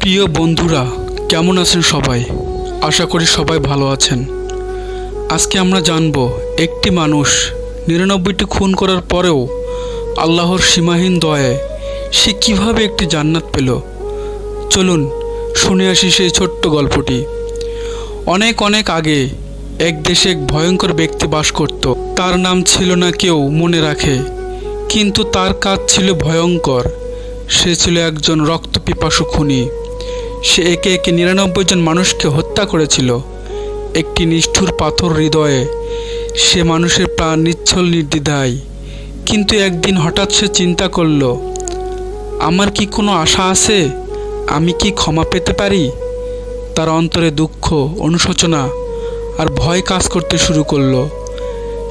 প্রিয় বন্ধুরা, কেমন আছেন সবাই? আশা করি সবাই ভালো আছেন। আজকে আমরা জানব একটি মানুষ ৯৯টি খুন করার পরেও আল্লাহর সীমাহীন দয়ায় সে কিভাবে একটি জান্নাত পেল। চলুন শুনে আসি সেই ছোট্ট গল্পটি। অনেক অনেক আগে এক দেশে এক ভয়ঙ্কর ব্যক্তি বাস করত। তার নাম ছিল না কেউ মনে রাখে, কিন্তু তার কাজ ছিল ভয়ঙ্কর। সে ছিল একজন রক্তপিপাসু খুনি। সে একে একে ৯৯ জন মানুষকে হত্যা করেছিল। একটি নিষ্ঠুর পাথর হৃদয়ে সে মানুষের প্রাণ নিচ্ছল নির্দ্বিধায়। কিন্তু একদিন হঠাৎ সে চিন্তা করল, আমার কি কোনো আশা আছে? আমি কি ক্ষমা পেতে পারি? তার অন্তরে দুঃখ, অনুশোচনা আর ভয় কাজ করতে শুরু করলো।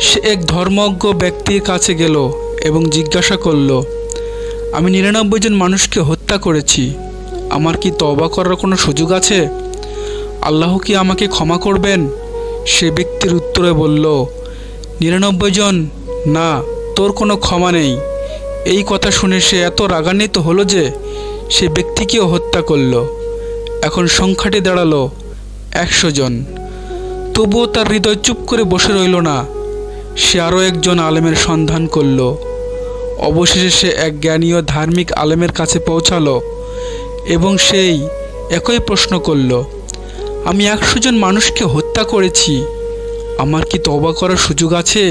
সে এক ধর্মজ্ঞ ব্যক্তির কাছে গেল এবং জিজ্ঞাসা করল, আমি ৯৯ জন মানুষকে হত্যা করেছি, আমার কি তওবা করার কোনো সুযোগ আছে? আল্লাহ কি আমাকে ক্ষমা করবেন? সে ব্যক্তির উত্তরে বলল, ৯৯ জন না, তোর কোনো ক্ষমা নেই। এই কথা শুনে সে এত রাগান্বিত হলো যে সে ব্যক্তিকেও হত্যা করল। এখন সংখ্যাটি দাঁড়ালো ১০০ জন। তবুও তার হৃদয় চুপ করে বসে রইল না। সে আরও একজন আলেমের সন্ধান করল। অবশেষে সে এক জ্ঞানী ও ধার্মিক আলেমের কাছে পৌঁছালো এবং সেই একই প্রশ্ন করল, আমি ১০০ জন মানুষকে হত্যা করেছি, আমার কি তওবা করার সুযোগ আছে?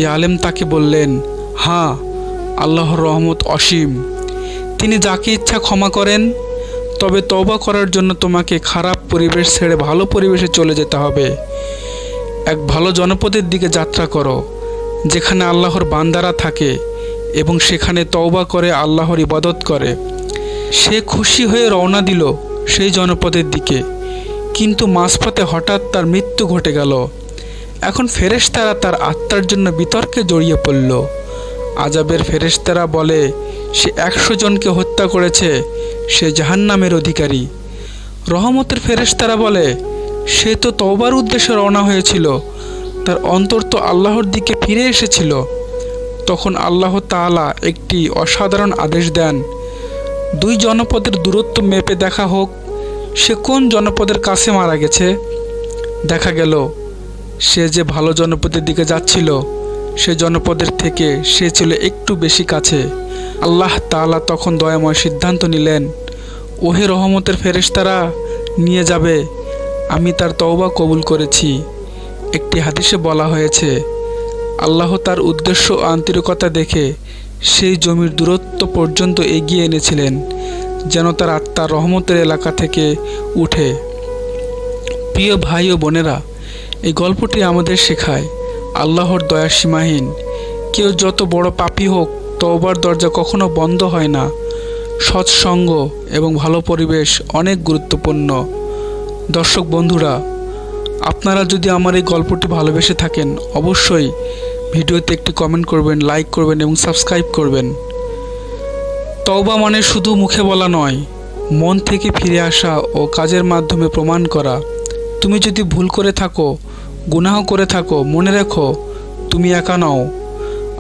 এ আলেম তাকে বললেন, হ্যাঁ, আল্লাহর রহমত অসীম, তিনি যাকে ইচ্ছা ক্ষমা করেন। তবে তওবা করার জন্য তোমাকে খারাপ পরিবেশ ছেড়ে ভালো পরিবেশে চলে যেতে হবে। এক ভালো জনপদের দিকে যাত্রা করো, যেখানে আল্লাহর বান্দারা থাকে এবং সেখানে তওবা করে আল্লাহর ইবাদত করে। সে খুশি হয়ে রওনা দিল সেই জনপদের দিকে, কিন্তু মাঝপথে হঠাৎ তার মৃত্যু ঘটে গেল। এখন ফেরেশতারা তার আত্মার জন্য বিতর্কে জড়িয়ে পড়ল। আযাবের ফেরেশতারা বলে, সে ১০০ জনকে হত্যা করেছে, সে জাহান্নামের অধিকারী। রহমতের ফেরেশতারা বলে, সে তো তওবার উদ্দেশ্যে রওনা হয়েছিল, তার অন্তর তো আল্লাহর দিকে ফিরে এসেছিল। তখন আল্লাহ তাআলা একটি অসাধারণ আদেশ দেন, ২ জনপদের দূরত্ব মেপে দেখা হোক, সে কোন জনপদের কাছে মারা গেছে। দেখা গেল সে যে ভালো জনপদের দিকে যাচ্ছিল, সে জনপদের থেকে সে ছিল একটু বেশি কাছে। আল্লাহ তাআলা তখন দয়াময় সিদ্ধান্ত নিলেন, ওহে রহমতের ফেরেশতারা, নিয়ে যাবে, আমি তার তওবা কবুল করেছি। একটি হাদিসে বলা হয়েছে, আল্লাহ তার উদ্দেশ্য ও আন্তরিকতা দেখে সেই জমির দূরত্ব পর্যন্ত এগিয়ে এনেছিলেন, যেন তার আত্মা রহমতের এলাকা থেকে উঠে। প্রিয় ভাই ও বোনেরা, এই গল্পটি আমাদের শেখায় আল্লাহর দয়া সীমাহীন। কেউ যত বড় পাপী হোক, তওবার দরজা কখনো বন্ধ হয় না। সৎসঙ্গ এবং ভালো পরিবেশ অনেক গুরুত্বপূর্ণ। দর্শক বন্ধুরা, আপনারা যদি আমার এই গল্পটি ভালোবেসে থাকেন, অবশ্যই ভিডিওতে একটি কমেন্ট করবেন, লাইক করবেন এবং সাবস্ক্রাইব করবেন। তওবা মানে শুধু মুখে বলা নয়, মন থেকে ফিরে আসা ও কাজের মাধ্যমে প্রমাণ করা। তুমি যদি ভুল করে থাকো, গুনাহ করে থাকো, মনে রেখো তুমি একা নও,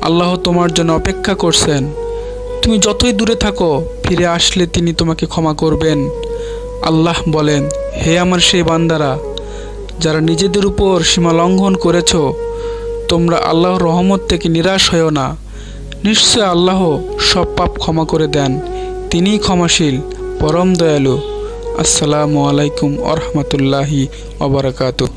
আল্লাহ তোমার জন্য অপেক্ষা করছেন। তুমি যতই দূরে থাকো, ফিরে আসলে তিনি তোমাকে ক্ষমা করবেন। আল্লাহ বলেন, হে আমার সেই বান্দারা, যারা নিজেদের উপর সীমা লঙ্ঘন করেছ, তোমরা আল্লাহর রহমত থেকে নিরাশ হয়েও না। নিশ্চয় আল্লাহ সব পাপ ক্ষমা করে দেন, তিনিই ক্ষমাশীল, পরম দয়ালু। আসসালামু আলাইকুম ওয়া রাহমাতুল্লাহি ওয়া বারাকাতুহু।